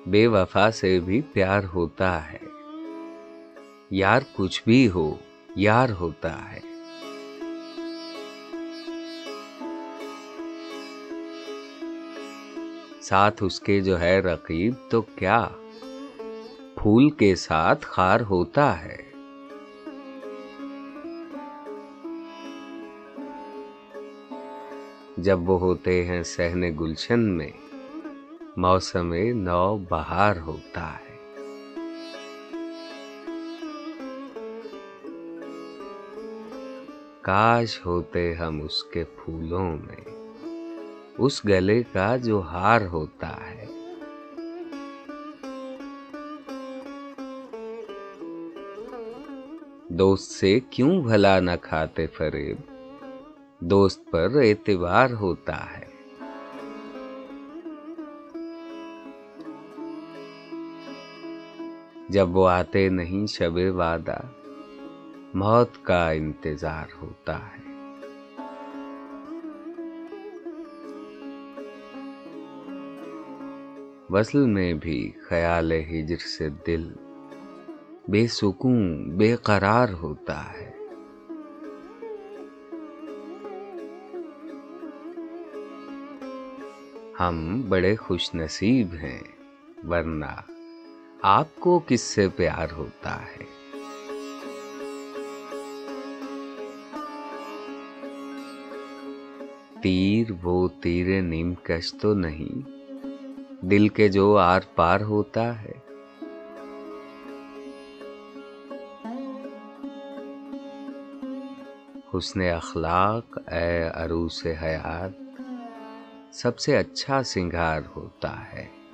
बेवफा से भी प्यार होता है। यार कुछ भी हो, यार होता है। साथ उसके जो है रकीब तो क्या, फूल के साथ खार होता है। जब वो होते हैं सहने गुलशन में, मौसमे नौ बहार होता है। काश होते हम उसके फूलों में, उस गले का जो हार होता है। दोस्त से क्यों भला न खाते फरेब, दोस्त पर एतबार होता है। जब वो आते नहीं शबे वादा, मौत का इंतजार होता है। वस्ल में भी ख्याल हिज्र से दिल बेसुकून बेकरार होता है। हम बड़े खुशनसीब हैं, वरना आपको किससे प्यार होता है। तीर वो तीरे नीमकश तो नहीं, दिल के जो आर पार होता है। हुस्ने अखलाक ए अरूस हयात सबसे अच्छा सिंगार होता है।